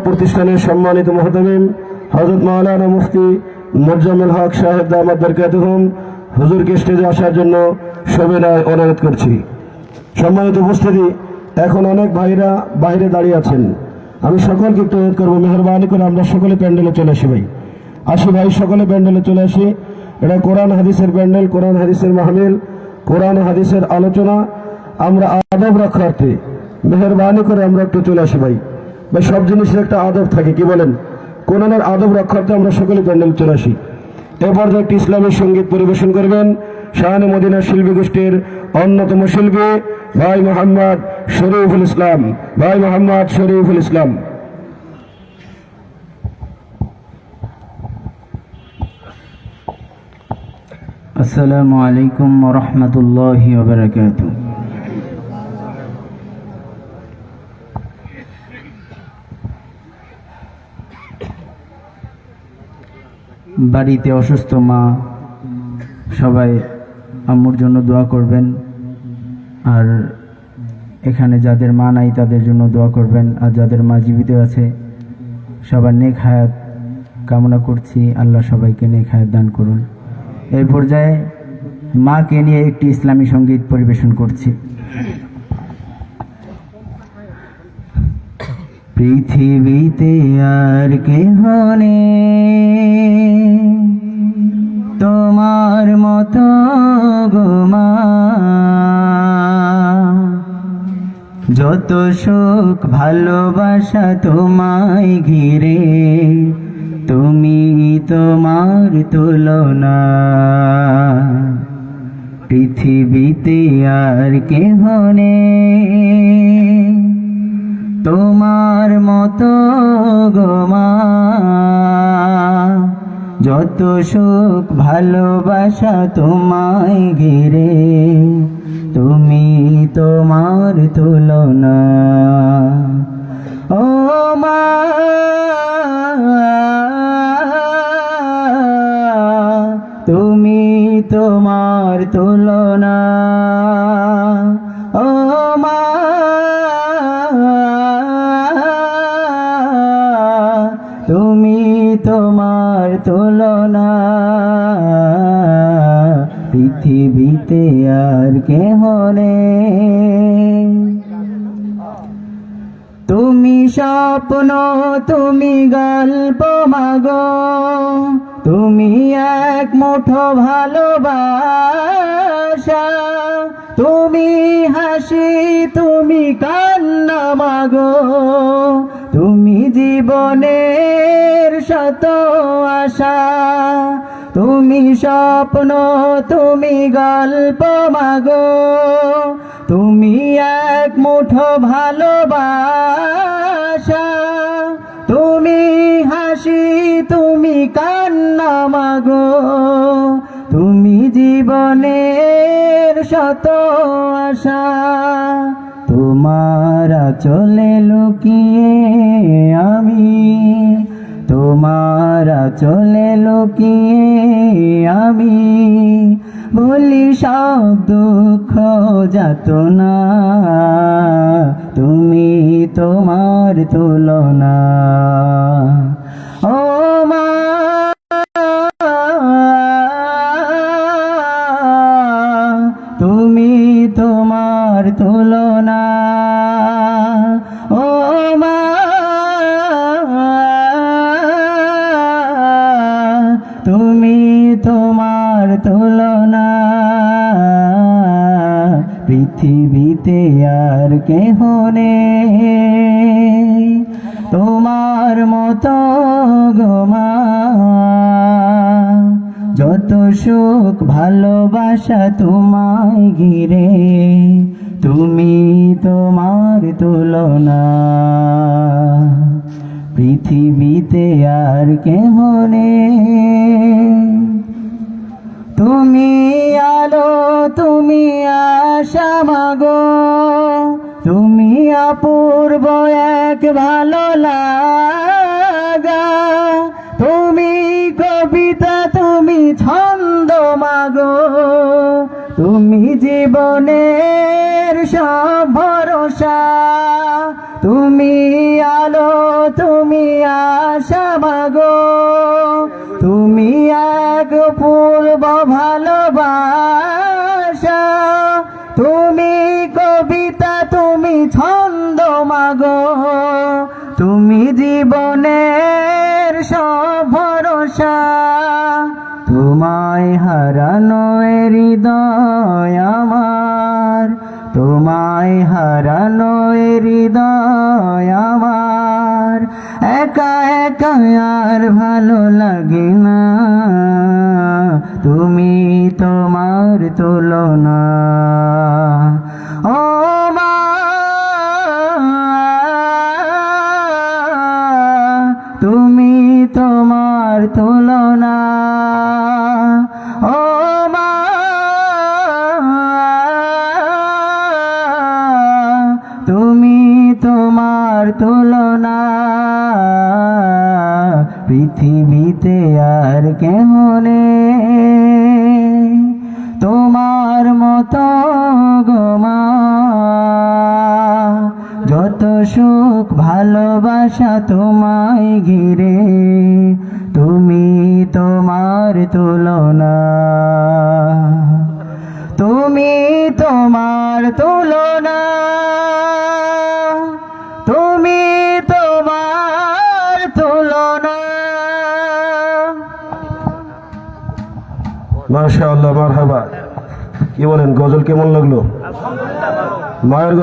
প্রতিষ্ঠানের সম্মানিত মুহতামিম হযরত মাওলানা মুফতি মোজাম্মেল হক সাহেব দামাত বরকাতুহুম হুজুরকে স্টেজে আসার জন্য সবিনয় অনুরোধ করছি। সম্মানিত উপস্থিতি, এখন অনেক ভাইরা বাইরে দাঁড়িয়ে আছেন, আমি সকলকে একটু অনুরোধ করবো মেহরবানি করে আমরা সকলে প্যান্ডেলে চলে আসি। ভাই সকলে প্যান্ডেলে চলে আসি। এটা কোরআন হাদিসের প্যান্ডেল, কোরআন হাদিসের মাহফিল, কোরআন হাদিসের আলোচনা। আমরা আদব রক্ষার্থে মেহরবানি করে আমরা একটু চলে আসি ভাই। সব জিনিসের একটা আদব থাকে, কি বলেন? কোরআনের আদব রক্ষার্থে আমরা সকলে প্যান্ডেল চলে আসি। এরপর একটি ইসলামী সঙ্গীত পরিবেশন করবেন শাহানে মদিনা শিল্পী গোষ্ঠীর অন্যতম শিল্পী ভাই মোহাম্মদ শরীফুল ইসলাম। ভাই মোহাম্মদ শরীফুল ইসলাম। আসসালামু আলাইকুম ওয়া রাহমাতুল্লাহি ওয়া বারাকাতুহু। বাড়িতে অসুস্থ মা, সবাই আম্মুর জন্য দোয়া করবেন, আর এখানে যাদের মা নাই তাদের জন্য দোয়া করবেন, আর যাদের মা জীবিত আছে সবার নেক হায়াত কামনা করছি। আল্লাহ সবাইকে নেক হায়াত দান করুন। এই পর্যায়ে মাকে নিয়ে একটি ইসলামী সঙ্গীত পরিবেশন করছি। পৃথিবীতে আর কেহ নেই তোমার মতো গো মা, যত সুখ ভালোবাসা তোমায় ঘিরে, তুমি তোমার তুলনা। পৃথিবীতে আর কেহ নেই তোমার মতো গো মা, যত সুখ ভালোবাসা তোমায় ঘিরে, তুমি তোমার তুলনা। ও মা তুমি তোমার তুলনা, ও মা তুমি তোমার তুলনা। পৃথিবীতে আর কেহ নেই। তুমি স্বপ্ন, তুমি গল্প মাগো, তুমি এক মুঠো ভালোবাসা, তুমি হাসি, তুমি কান্না মাগো, তুমি জীবনের শত আশা। তুমি স্বপ্ন, তুমি গল্প মাগো, তুমি এক মুঠো ভালোবাসা, তুমি হাসি, তুমি কান্না মাগো, তুমি জীবনের শত আশা। তোমার আঁচলে লুকিয়ে আমি, তোমার আঁচলে লুকিয়ে আমি, ভুলি সব দুঃখ যাতনা, তুমি তোমার তুলনা। ও মা তুমি তোমার তুলনা, ও মা তুমি তোমার তুলনা। পৃথিবীতে আর কেহ নেই তোমার মতো গো মা, যত সুখ ভালোবাসা তোমায় ঘিরে, তুমি তোমার তুলনা। পৃথিবীতে আর কেহ নেই। তুমি আলো, তুমি আশা মাগো, তুমি অপূর্ব এক ভালো লাগা, তুমি কবিতা, তুমি ছন্দ মাগো, তুমি জীবনের সব ভরসা, তুমি আলো, আশা মাগো, তুমি এক পূর্ব ভালোবাসা, তুমি কবিতা, তুমি ছন্দ মাগো, তুমি জীবনের সব ভরসা। তোমায় হারানো এ হৃদয় আমার, তোমায় হারানো এ হৃদয় আমার, একা একা আর ভালো লাগে না, তুমি তোমার তুলনা। ও মা, তুমি তোমার তুলনা। ও মা, তুমি তোমার তুলনা। পৃথিবীতে আর কেহ নেই তোমার মতো গো মা, যত সুখ ভালোবাসা তোমায় ঘিরে, তুমি তোমার তুলনা, তুমি তোমার তুলনা, তুমি তোমার তুলনা। মাশাআল্লাহ, মারহাবা। কি বলেন, গজল কেমন লাগলো? মায়ের